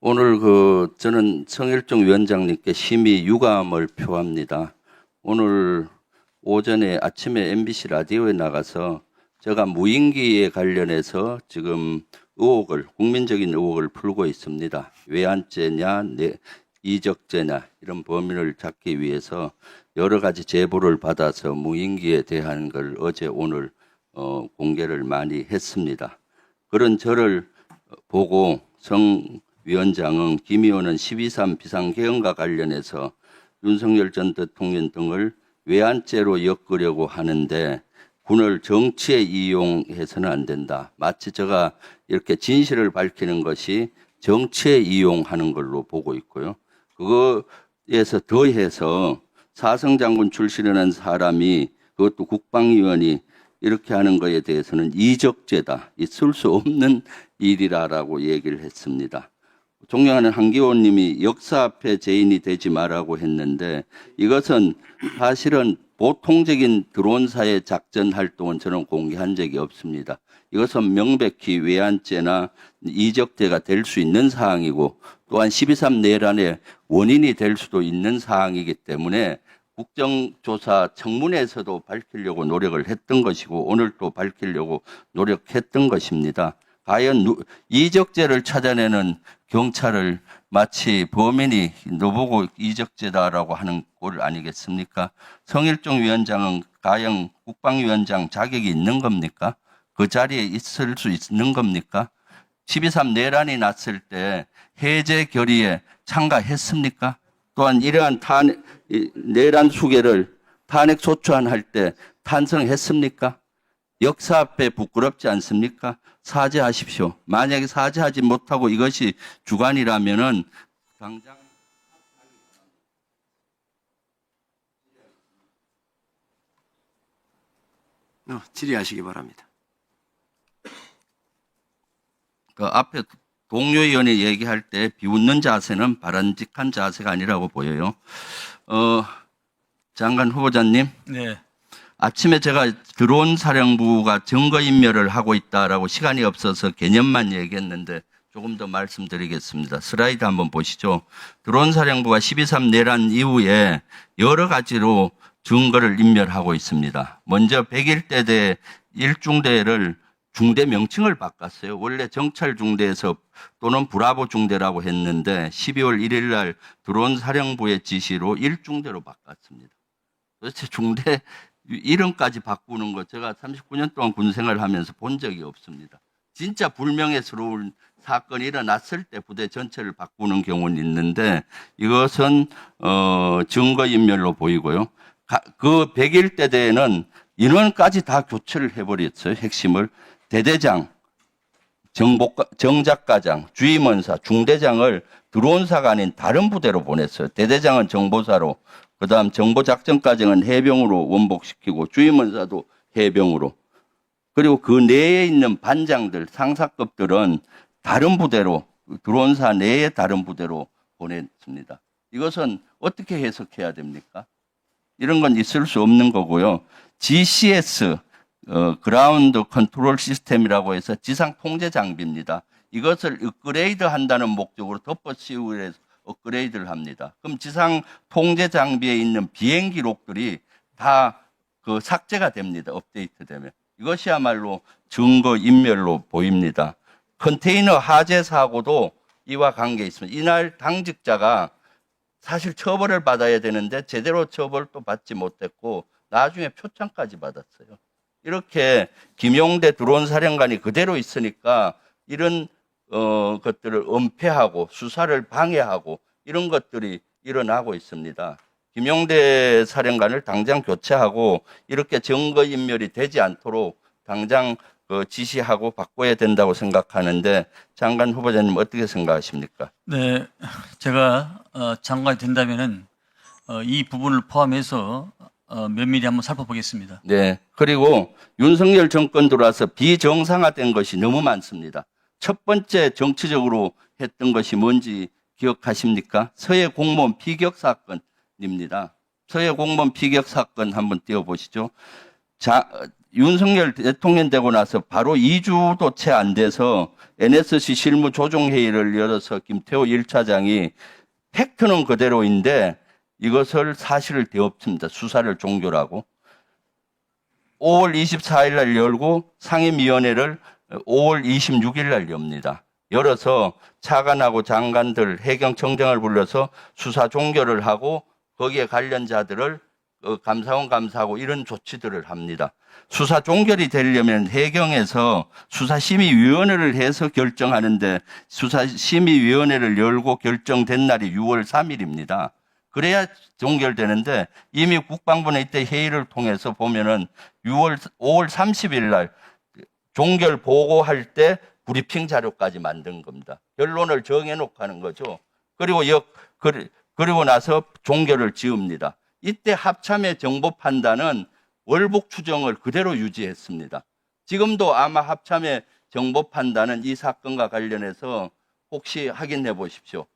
오늘 저는 성일종 위원장님께 심히 유감을 표합니다. 오늘 오전에 아침에 MBC 라디오에 나가서 제가 무인기에 관련해서 지금 국민적인 의혹을 풀고 있습니다. 외환죄냐, 이적죄냐 이런 범인을 잡기 위해서 여러 가지 제보를 받아서 무인기에 대한 걸 어제 오늘 공개를 많이 했습니다. 그런 저를 보고 성 위원장은 김 의원은 12.3 비상계엄과 관련해서 윤석열 전 대통령 등을 외환죄로 엮으려고 하는데 군을 정치에 이용해서는 안 된다. 마치 제가 이렇게 진실을 밝히는 것이 정치에 이용하는 걸로 보고 있고요. 그거에서 더해서 사성장군 출신이라는 사람이 그것도 국방위원이 이렇게 하는 것에 대해서는 이적죄다. 있을 수 없는 일이라고 얘기를 했습니다. 존경하는 한기호 님이 역사 앞에 죄인이 되지 말라고 했는데 이것은 사실은 보통적인 드론사의 작전 활동은 저는 공개한 적이 없습니다. 이것은 명백히 외환죄나 이적죄가 될 수 있는 사항이고 또한 12.3 내란의 원인이 될 수도 있는 사항이기 때문에 국정조사 청문회에서도 밝히려고 노력을 했던 것이고 오늘 또 밝히려고 노력했던 것입니다. 과연 이적죄를 찾아내는 경찰을 마치 범인이 너보고 이적죄다라고 하는 꼴 아니겠습니까? 성일종 위원장은 과연 국방위원장 자격이 있는 겁니까? 그 자리에 있을 수 있는 겁니까? 12.3 내란이 났을 때 해제 결의에 참가했습니까? 또한 이러한 내란 수계를 탄핵 소추안할 때 탄성했습니까? 역사 앞에 부끄럽지 않습니까? 사죄하십시오. 만약에 사죄하지 못하고 이것이 주관이라면은 당장 질의하시기 바랍니다. 그 앞에 동료 의원이 얘기할 때 비웃는 자세는 바람직한 자세가 아니라고 보여요. 장관 후보자님. 네. 아침에 제가 드론 사령부가 증거인멸을 하고 있다라고 시간이 없어서 개념만 얘기했는데 조금 더 말씀드리겠습니다. 슬라이드 한번 보시죠. 드론 사령부가 12.3 내란 이후에 여러 가지로 증거를 인멸하고 있습니다. 먼저 101대대 1중대를 중대 명칭을 바꿨어요. 원래 정찰 중대에서 또는 브라보 중대라고 했는데 12월 1일 날 드론 사령부의 지시로 1중대로 바꿨습니다. 도대체 중대 이름까지 바꾸는 거 제가 39년 동안 군 생활을 하면서 본 적이 없습니다. 진짜 불명예스러운 사건이 일어났을 때 부대 전체를 바꾸는 경우는 있는데 이것은 증거인멸로 보이고요. 그 101대대에는 인원까지 다 교체를 해버렸어요. 핵심을. 대대장, 정작가장, 주임원사, 중대장을 드론사가 아닌 다른 부대로 보냈어요. 대대장은 정보사로, 그다음 정보작전과정은 해병으로 원복시키고 주임원사도 해병으로. 그리고 그 내에 있는 반장들, 상사급들은 다른 부대로, 드론사 내에 다른 부대로 보냈습니다. 이것은 어떻게 해석해야 됩니까? 이런 건 있을 수 없는 거고요. GCS, 그라운드 컨트롤 시스템이라고 해서 지상 통제 장비입니다. 이것을 업그레이드 한다는 목적으로 덮어 씌우기 위해서 업그레이드를 합니다. 그럼 지상 통제 장비에 있는 비행 기록들이 다 삭제가 됩니다. 업데이트되면. 이것이야말로 증거 인멸로 보입니다. 컨테이너 화재 사고도 이와 관계 있습니다. 이날 당직자가 사실 처벌을 받아야 되는데 제대로 처벌도 받지 못했고 나중에 표창까지 받았어요. 이렇게 김용대 드론 사령관이 그대로 있으니까 이런 것들을 은폐하고 수사를 방해하고 이런 것들이 일어나고 있습니다. 김용대 사령관을 당장 교체하고 이렇게 증거인멸이 되지 않도록 당장 지시하고 바꿔야 된다고 생각하는데 장관 후보자님 어떻게 생각하십니까? 네. 제가 장관이 된다면은 이 부분을 포함해서 면밀히 한번 살펴보겠습니다. 네. 그리고 윤석열 정권 들어와서 비정상화된 것이 너무 많습니다. 첫 번째 정치적으로 했던 것이 뭔지 기억하십니까? 서해 공무원 피격 사건입니다. 서해 공무원 피격 사건 한번 띄워보시죠. 윤석열 대통령 되고 나서 바로 2주도 채 안 돼서 NSC 실무조정회의를 열어서 김태호 1차장이 팩트는 그대로인데 이것을 사실을 되엎습니다. 수사를 종결하고 5월 24일 날 열고 상임위원회를 5월 26일 날 엽니다. 열어서 차관하고 장관들 해경청장을 불러서 수사 종결을 하고 거기에 관련자들을 감사원 감사하고 이런 조치들을 합니다. 수사 종결이 되려면 해경에서 수사심의위원회를 해서 결정하는데 수사심의위원회를 열고 결정된 날이 6월 3일입니다. 그래야 종결되는데 이미 국방부는 이때 회의를 통해서 보면은 5월 30일 날 종결 보고할 때 브리핑 자료까지 만든 겁니다. 결론을 정해놓고 하는 거죠. 그리고 나서 종결을 지읍니다. 이때 합참의 정보 판단은 월북 추정을 그대로 유지했습니다. 지금도 아마 합참의 정보 판단은 이 사건과 관련해서 혹시 확인해 보십시오.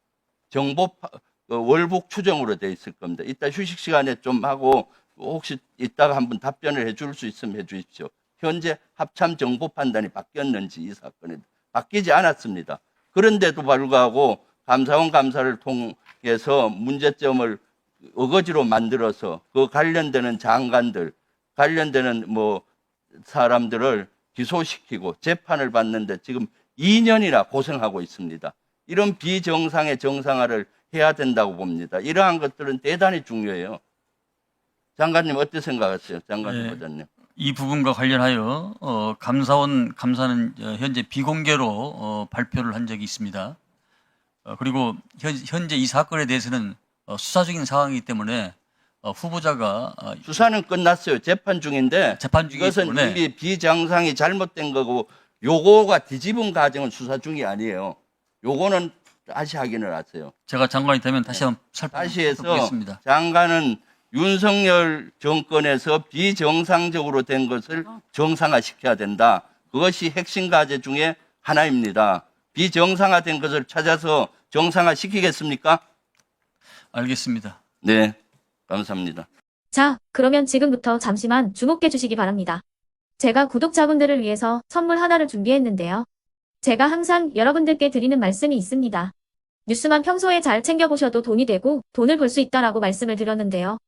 월북 추정으로 돼 있을 겁니다. 이따 휴식 시간에 좀 하고 혹시 이따가 한번 답변을 해줄 수 있으면 해 주십시오. 현재 합참 정보 판단이 바뀌었는지 이 사건에 바뀌지 않았습니다. 그런데도 불구하고 감사원 감사를 통해서 문제점을 어거지로 만들어서 그 관련되는 장관들, 관련되는 사람들을 기소시키고 재판을 받는데 지금 2년이나 고생하고 있습니다. 이런 비정상의 정상화를 해야 된다고 봅니다. 이러한 것들은 대단히 중요해요. 장관님 어떻게 생각하세요? 장관님 의장님. 이 부분과 관련하여 감사원 감사는 현재 비공개로 발표를 한 적이 있습니다. 그리고 현재 이 사건에 대해서는 수사 중인 상황이기 때문에 후보자가 수사는 끝났어요. 재판 중인데 재판 중이기 이것은 때문에 이미 비정상이 잘못된 거고 요거가 뒤집은 과정은 수사 중이 아니에요. 요거는 다시 확인을 하세요. 제가 장관이 되면 다시 한번 다시 해서 살펴보겠습니다. 장관은 윤석열 정권에서 비정상적으로 된 것을 정상화시켜야 된다. 그것이 핵심 과제 중에 하나입니다. 비정상화된 것을 찾아서 정상화시키겠습니까? 알겠습니다. 네, 감사합니다. 자, 그러면 지금부터 잠시만 주목해 주시기 바랍니다. 제가 구독자분들을 위해서 선물 하나를 준비했는데요. 제가 항상 여러분들께 드리는 말씀이 있습니다. 뉴스만 평소에 잘 챙겨보셔도 돈이 되고 돈을 벌 수 있다라고 말씀을 드렸는데요.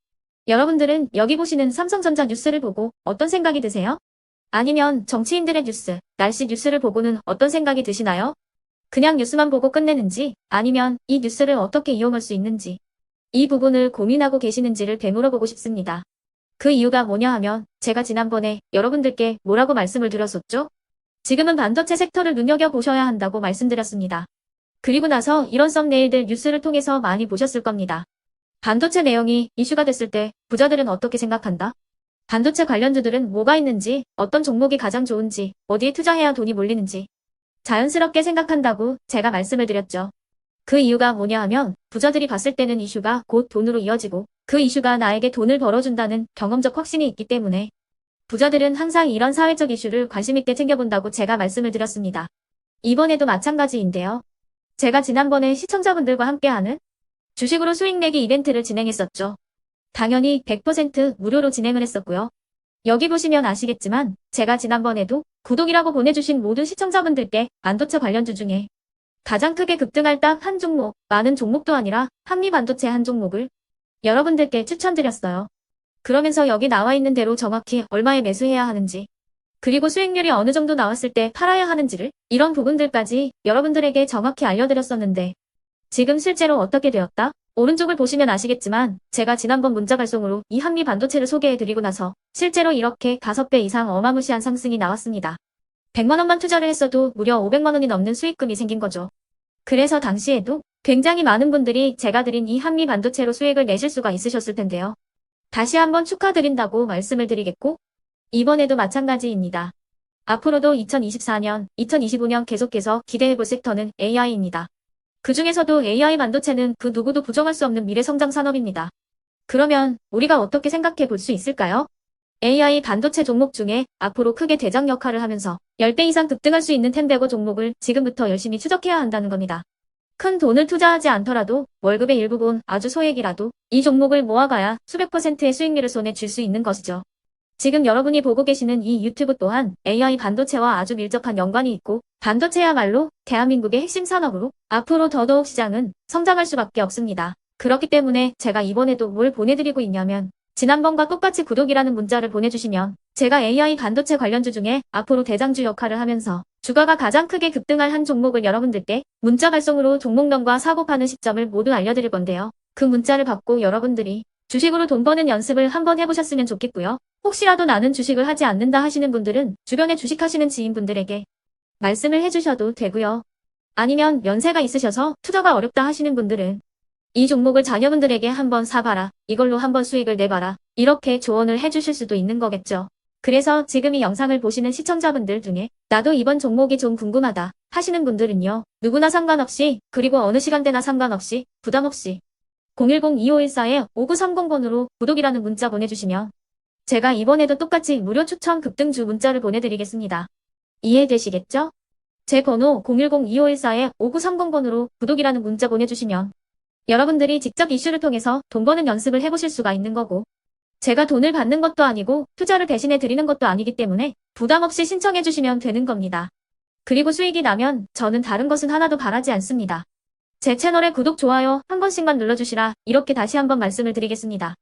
여러분들은 여기 보시는 삼성전자 뉴스를 보고 어떤 생각이 드세요? 아니면 정치인들의 뉴스, 날씨 뉴스를 보고는 어떤 생각이 드시나요? 그냥 뉴스만 보고 끝내는지 아니면 이 뉴스를 어떻게 이용할 수 있는지 이 부분을 고민하고 계시는지를 되물어보고 싶습니다. 그 이유가 뭐냐 하면 제가 지난번에 여러분들께 뭐라고 말씀을 드렸었죠? 지금은 반도체 섹터를 눈여겨보셔야 한다고 말씀드렸습니다. 그리고 나서 이런 썸네일들 뉴스를 통해서 많이 보셨을 겁니다. 반도체 내용이 이슈가 됐을 때 부자들은 어떻게 생각한다? 반도체 관련주들은 뭐가 있는지, 어떤 종목이 가장 좋은지, 어디에 투자해야 돈이 몰리는지 자연스럽게 생각한다고 제가 말씀을 드렸죠. 그 이유가 뭐냐 하면 부자들이 봤을 때는 이슈가 곧 돈으로 이어지고 그 이슈가 나에게 돈을 벌어준다는 경험적 확신이 있기 때문에 부자들은 항상 이런 사회적 이슈를 관심 있게 챙겨본다고 제가 말씀을 드렸습니다. 이번에도 마찬가지인데요. 제가 지난번에 시청자분들과 함께하는 주식으로 수익 내기 이벤트를 진행했었죠. 당연히 100% 무료로 진행을 했었고요. 여기 보시면 아시겠지만 제가 지난번에도 구독이라고 보내주신 모든 시청자분들께 반도체 관련주 중에 가장 크게 급등할 딱 한 종목, 많은 종목도 아니라 한미반도체 한 종목을 여러분들께 추천드렸어요. 그러면서 여기 나와 있는 대로 정확히 얼마에 매수해야 하는지, 그리고 수익률이 어느 정도 나왔을 때 팔아야 하는지를 이런 부분들까지 여러분들에게 정확히 알려드렸었는데 지금 실제로 어떻게 되었다? 오른쪽을 보시면 아시겠지만 제가 지난번 문자 발송으로 이 한미반도체를 소개해드리고 나서 실제로 이렇게 5배 이상 어마무시한 상승이 나왔습니다. 100만 원만 투자를 했어도 무려 500만 원이 넘는 수익금이 생긴 거죠. 그래서 당시에도 굉장히 많은 분들이 제가 드린 이 한미반도체로 수익을 내실 수가 있으셨을 텐데요. 다시 한번 축하드린다고 말씀을 드리겠고 이번에도 마찬가지입니다. 앞으로도 2024년, 2025년 계속해서 기대해볼 섹터는 AI입니다. 그 중에서도 AI 반도체는 그 누구도 부정할 수 없는 미래 성장 산업입니다. 그러면 우리가 어떻게 생각해 볼 수 있을까요? AI 반도체 종목 중에 앞으로 크게 대장 역할을 하면서 10배 이상 급등할 수 있는 텐베고 종목을 지금부터 열심히 추적해야 한다는 겁니다. 큰 돈을 투자하지 않더라도 월급의 일부분 아주 소액이라도 이 종목을 모아가야 수백 %의 수익률을 손에 쥘 수 있는 것이죠. 지금 여러분이 보고 계시는 이 유튜브 또한 AI 반도체와 아주 밀접한 연관이 있고 반도체야말로 대한민국의 핵심 산업으로 앞으로 더더욱 시장은 성장할 수밖에 없습니다. 그렇기 때문에 제가 이번에도 뭘 보내드리고 있냐면 지난번과 똑같이 구독이라는 문자를 보내주시면 제가 AI 반도체 관련주 중에 앞으로 대장주 역할을 하면서 주가가 가장 크게 급등할 한 종목을 여러분들께 문자 발송으로 종목명과 사고 파는 시점을 모두 알려드릴 건데요. 그 문자를 받고 여러분들이 주식으로 돈 버는 연습을 한번 해보셨으면 좋겠고요. 혹시라도 나는 주식을 하지 않는다 하시는 분들은 주변에 주식하시는 지인분들에게 말씀을 해주셔도 되고요. 아니면 연세가 있으셔서 투자가 어렵다 하시는 분들은 이 종목을 자녀분들에게 한번 사봐라. 이걸로 한번 수익을 내봐라. 이렇게 조언을 해주실 수도 있는 거겠죠. 그래서 지금 이 영상을 보시는 시청자분들 중에 나도 이번 종목이 좀 궁금하다 하시는 분들은요. 누구나 상관없이 그리고 어느 시간대나 상관없이 부담없이 010-2514-5930번으로 구독이라는 문자 보내주시면 제가 이번에도 똑같이 무료 추천 급등주 문자를 보내드리겠습니다. 이해되시겠죠? 제 번호 010-2514-5930번으로 구독이라는 문자 보내주시면 여러분들이 직접 이슈를 통해서 돈 버는 연습을 해보실 수가 있는 거고 제가 돈을 받는 것도 아니고 투자를 대신해 드리는 것도 아니기 때문에 부담 없이 신청해 주시면 되는 겁니다. 그리고 수익이 나면 저는 다른 것은 하나도 바라지 않습니다. 제 채널에 구독, 좋아요 한 번씩만 눌러주시라 이렇게 다시 한번 말씀을 드리겠습니다.